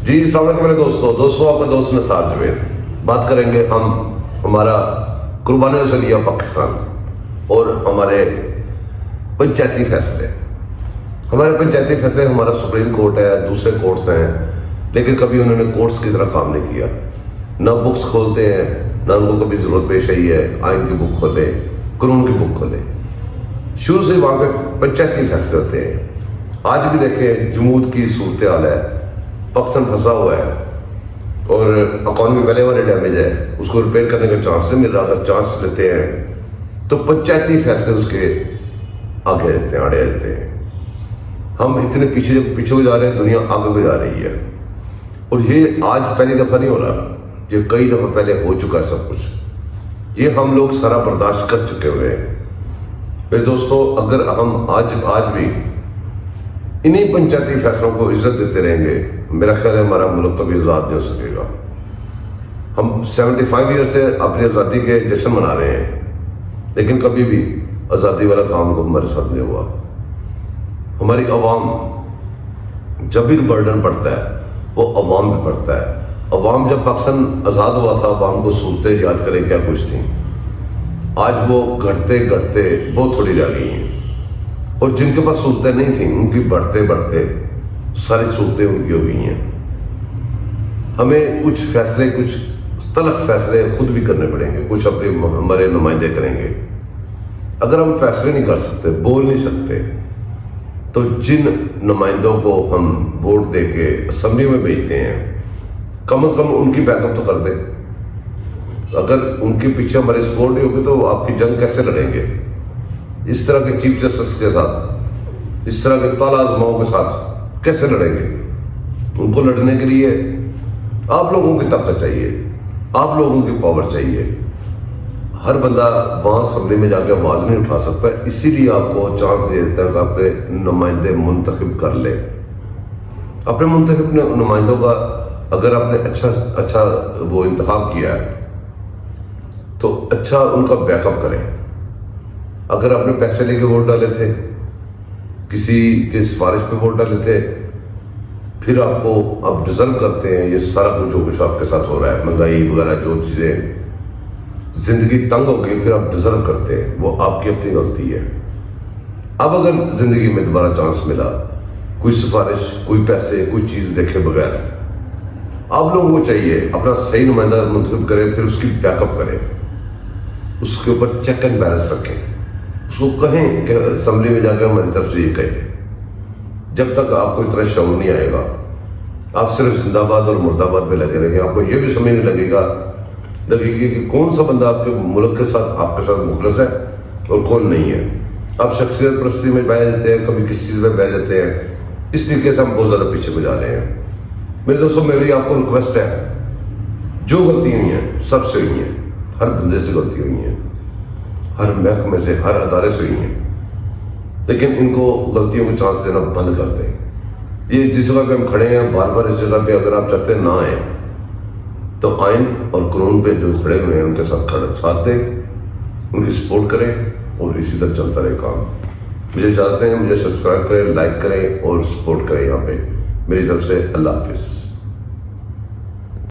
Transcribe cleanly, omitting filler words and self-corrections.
جی السلام علیکم میرے دوستوں آپ کا دوست نثار جاوید بات کریں گے ہم ہمارا قربانیوں سے لیا پاکستان اور ہمارے پنچایتی فیصلے ہمارا سپریم کورٹ ہے، دوسرے کورٹس ہیں، لیکن کبھی انہوں نے کورٹس کی طرح کام نہیں کیا. نہ بکس کھولتے ہیں، نہ ان کو کبھی ضرورت پیش آئی ہے آئین کی بک کھولے، قانون کی بک کھولے. شروع سے وہاں پہ پنچایتی فیصلے ہوتے ہیں. آج بھی دیکھیں جمود کی صورتحال ہے، پاکستان پھنسا ہوا ہے اور اکانومی پہلے والے ڈیمیج ہے، اس کو ریپیئر کرنے کا چانس نہیں مل رہا. اگر چانس لیتے ہیں تو پنچایتی فیصلے اس کے آگے رہتے ہیں، آڑے رہتے ہیں. ہم اتنے پیچھے ہو جا رہے ہیں، دنیا آگے بھی جا رہی ہے. اور یہ آج پہلی دفعہ نہیں ہو رہا، یہ کئی دفعہ پہلے ہو چکا ہے سب کچھ. یہ ہم لوگ سارا برداشت کر چکے ہوئے ہیں. میرے دوستو، اگر ہم آج بھی انہی پنچایتی فیصلوں کو عزت دیتے رہیں گے، میرا خیال ہے ہمارا ملک کبھی آزاد نہیں ہو سکے گا. ہم 75 ایئر سے اپنی آزادی کے جشن منا رہے ہیں، لیکن کبھی بھی آزادی والا کام کو ہمارے ساتھ نہیں ہوا. ہماری عوام جب بھی برڈن پڑتا ہے وہ عوام پہ پڑتا ہے. عوام جب پاکستان آزاد ہوا تھا، عوام کو صورتیں یاد کریں کیا کچھ تھیں. آج وہ گھٹتے بہت تھوڑی رہ گئی ہیں، اور جن کے پاس صورتیں نہیں تھیں ان کی بڑھتے ساری صورتیں ان کی ہو گئی ہیں. ہمیں کچھ تلخ فیصلے خود بھی کرنے پڑیں گے، کچھ ہمارے نمائندے کریں گے. اگر ہم فیصلے نہیں کر سکتے، بول نہیں سکتے، تو جن نمائندوں کو ہم ووٹ دے کے اسمبلی میں بھیجتے ہیں، کم از کم ان کی بیک اپ تو کر دیں. اگر ان کے پیچھے ہماری سپورٹ نہیں ہوگی تو آپ کی جنگ کیسے لڑیں گے؟ اس طرح کے چیف جسٹس کے ساتھ، اس طرح کے طالع آزماؤں کے ساتھ کیسے لڑیں گے؟ ان کو لڑنے کے لیے آپ لوگوں کی طاقت چاہیے، آپ لوگوں کی پاور چاہیے. ہر بندہ وہاں اسمبلی میں جا کے آواز نہیں اٹھا سکتا. اسی لیے آپ کو چانس دے دیتا ہے کہ اپنے نمائندے منتخب کر لیں. اپنے منتخب نمائندوں کا اگر آپ نے اچھا وہ انتخاب کیا ہے تو اچھا ان کا بیک اپ کریں. اگر آپ نے پیسے لے کے ووٹ ڈالے تھے، کسی کے سفارش پہ ووٹ ڈالے تھے، پھر آپ کو اب ڈیزرو کرتے ہیں یہ سارا کچھ آپ کے ساتھ ہو رہا ہے، مہنگائی وغیرہ جو چیزیں، زندگی تنگ ہو گئی، پھر آپ ڈیزرو کرتے ہیں. وہ آپ کی اپنی غلطی ہے. اب اگر زندگی میں دوبارہ چانس ملا، کوئی سفارش، کوئی پیسے، کوئی چیز دیکھے بغیر، آپ لوگوں کو چاہیے اپنا صحیح نمائندہ منتخب کریں، پھر اس کی بیک اپ کریں، اس کے اوپر چیک اینڈ بیلنس رکھیں. اس کو کہیں کہ اسمبلی میں جا کے ہماری طرف سے یہ کہیں. جب تک آپ کو اتنا شعور نہیں آئے گا، آپ صرف زندہ باد اور مرد آباد میں لگے رہیں گے. آپ کو یہ بھی سمجھ نہیں لگے گی کہ کون سا بندہ آپ کے ملک کے ساتھ، آپ کے ساتھ مخلص ہے اور کون نہیں ہے. آپ شخصیت پرستی میں بہ جاتے ہیں، کبھی کسی چیز میں بہ جاتے ہیں. اس طریقے سے ہم بہت زیادہ پیچھے میں جا رہے ہیں. میرے دوستوں، میری آپ کو ریکویسٹ ہے، جو غلطی ہوئی ہیں سب سے ہوئی ہیں، ہر بندے سے غلطی ہوئی ہیں، ہر محکمے سے، ہر ادارے سے ہوئی ہیں، لیکن ان کو غلطیوں کو چانس دینا بند کر دیں. یہ جس جگہ پہ ہم کھڑے ہیں، بار بار اس جگہ پہ اگر آپ چاہتے ہیں نہ آئیں تو آئین اور قانون پہ جو کھڑے ہوئے ہیں ان کے ساتھ دیں، ان کی سپورٹ کریں، اور اسی طرح چلتا رہے کام. مجھے اجازت دیں، مجھے سبسکرائب کریں، لائک کریں اور سپورٹ کریں. یہاں پہ میری طرف سے اللہ حافظ.